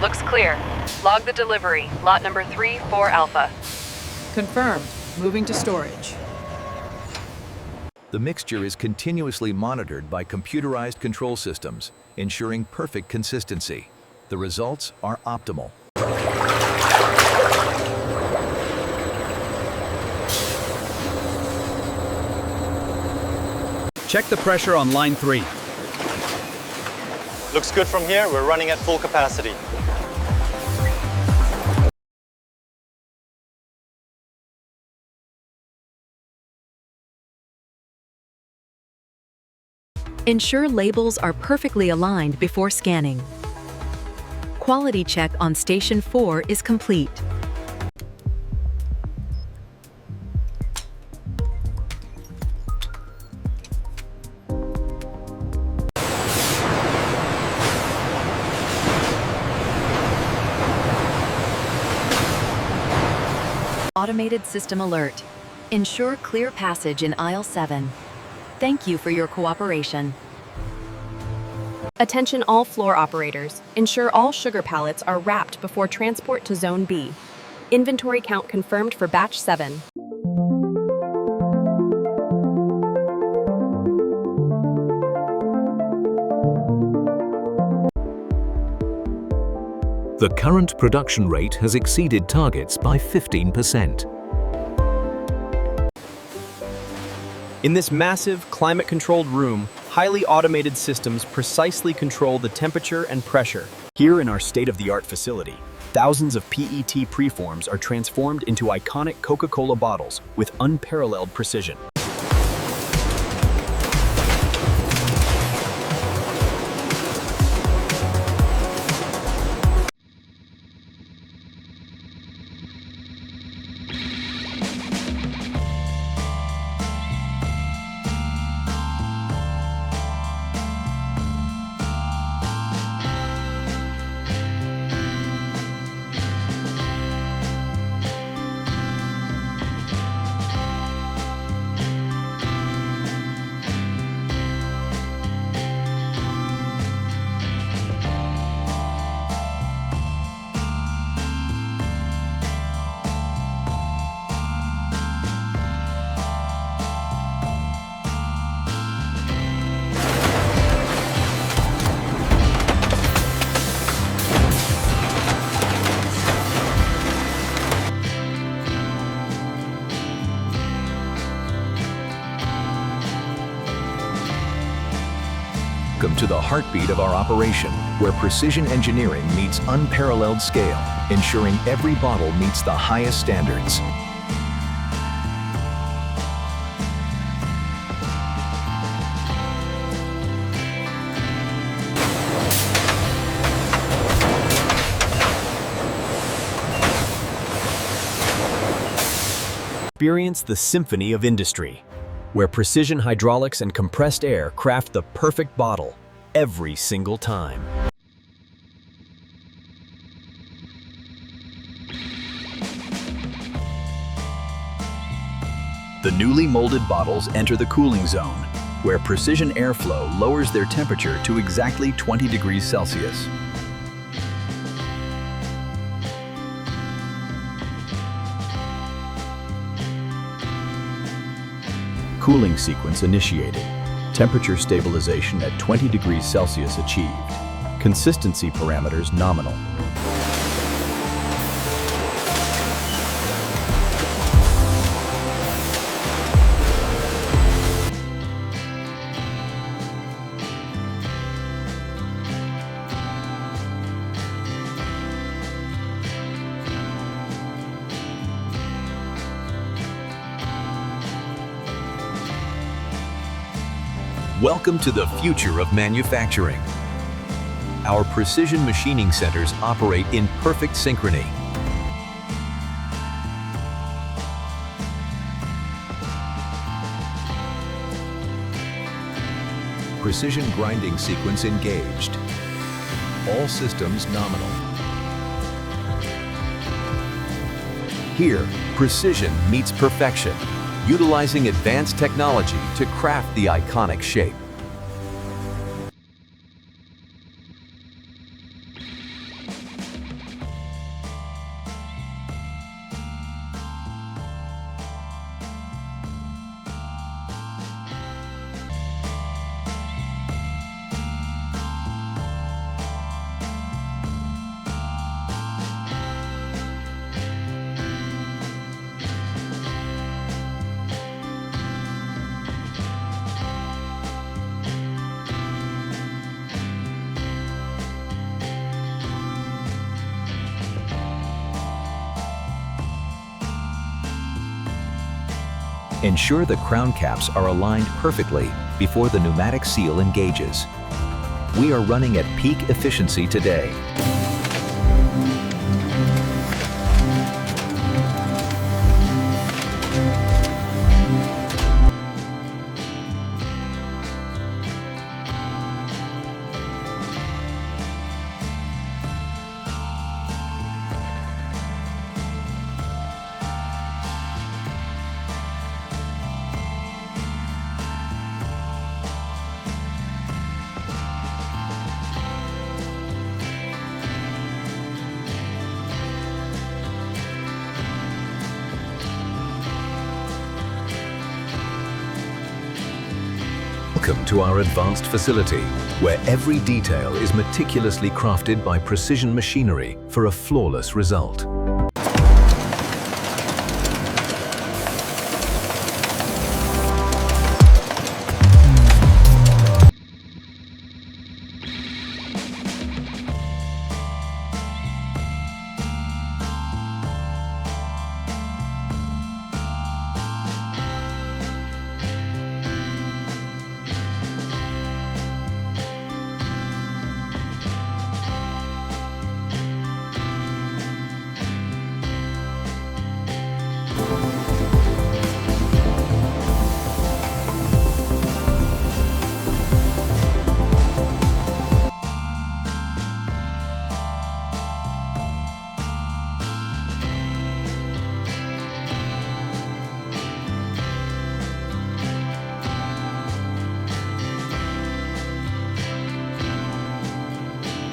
Looks clear. Log the delivery, lot number 34 Alpha. Confirmed. Moving to storage. The mixture is continuously monitored by computerized control systems, ensuring perfect consistency. The results are optimal. Check the pressure on line 3. Looks good from here. We're running at full capacity. Ensure labels are perfectly aligned before scanning. Quality check on Station 4 is complete. Automated system alert. Ensure clear passage in aisle 7. Thank you for your cooperation. Attention all floor operators. Ensure all sugar pallets are wrapped before transport to Zone B. Inventory count confirmed for batch 7. The current production rate has exceeded targets by 15%. In this massive, climate-controlled room, highly automated systems precisely control the temperature and pressure. Here in our state-of-the-art facility, thousands of PET preforms are transformed into iconic Coca-Cola bottles with unparalleled precision. Welcome to the heartbeat of our operation, where precision engineering meets unparalleled scale, ensuring every bottle meets the highest standards. Experience the symphony of industry, where precision hydraulics and compressed air craft the perfect bottle every single time. The newly molded bottles enter the cooling zone, where precision airflow lowers their temperature to exactly 20 degrees Celsius. Cooling sequence initiated. Temperature stabilization at 20 degrees Celsius achieved. Consistency parameters nominal. Welcome to the future of manufacturing. Our precision machining centers operate in perfect synchrony. Precision grinding sequence engaged. All systems nominal. Here, precision meets perfection, utilizing advanced technology to craft the iconic shape. Ensure the crown caps are aligned perfectly before the pneumatic seal engages. We are running at peak efficiency today. Welcome to our advanced facility, where every detail is meticulously crafted by precision machinery for a flawless result.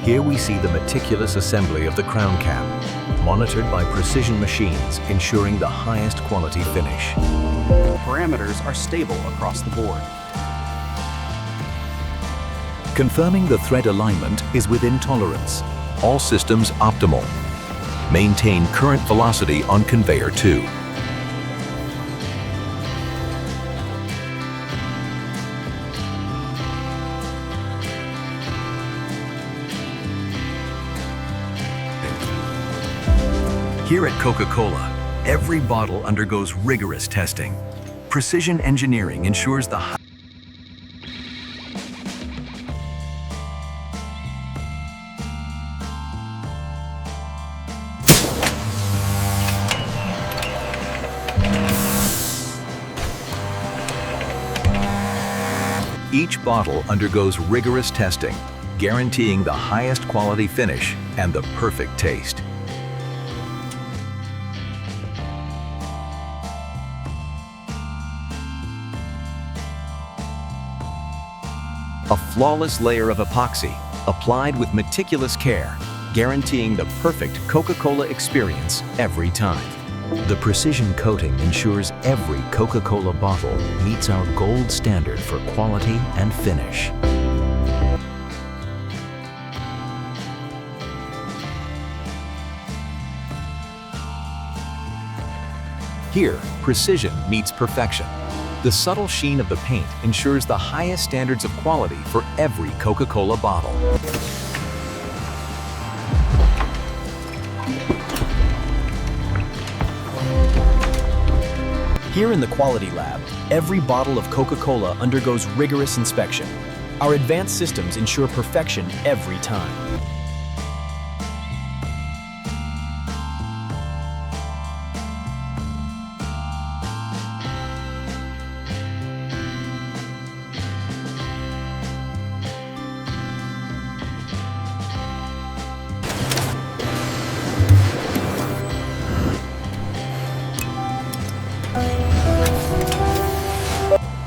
Here we see the meticulous assembly of the crown cap, monitored by precision machines, ensuring the highest quality finish. Parameters are stable across the board. Confirming the thread alignment is within tolerance. All systems optimal. Maintain current velocity on conveyor 2. Here at Coca-Cola, every bottle undergoes rigorous testing. Precision engineering ensures the Each bottle undergoes rigorous testing, guaranteeing the highest quality finish and the perfect taste. A flawless layer of epoxy, applied with meticulous care, guaranteeing the perfect Coca-Cola experience every time. The precision coating ensures every Coca-Cola bottle meets our gold standard for quality and finish. Here, precision meets perfection. The subtle sheen of the paint ensures the highest standards of quality for every Coca-Cola bottle. Here in the Quality Lab, every bottle of Coca-Cola undergoes rigorous inspection. Our advanced systems ensure perfection every time.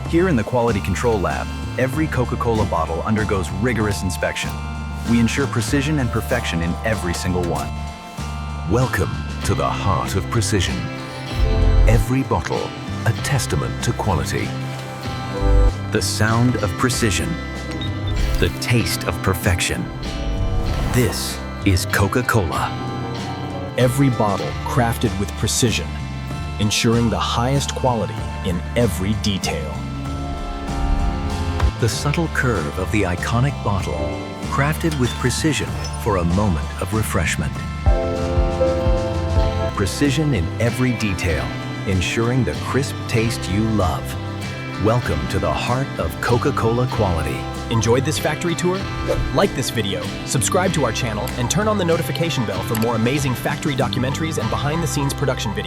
Here in the Quality Control Lab, every Coca-Cola bottle undergoes rigorous inspection. We ensure precision and perfection in every single one. Welcome to the heart of precision. Every bottle, a testament to quality. The sound of precision. The taste of perfection. This is Coca-Cola. Every bottle crafted with precision, ensuring the highest quality in every detail. The subtle curve of the iconic bottle, crafted with precision for a moment of refreshment. Precision in every detail, ensuring the crisp taste you love. Welcome to the heart of Coca-Cola quality. Enjoyed this factory tour? Like this video, subscribe to our channel, and turn on the notification bell for more amazing factory documentaries and behind-the-scenes production videos.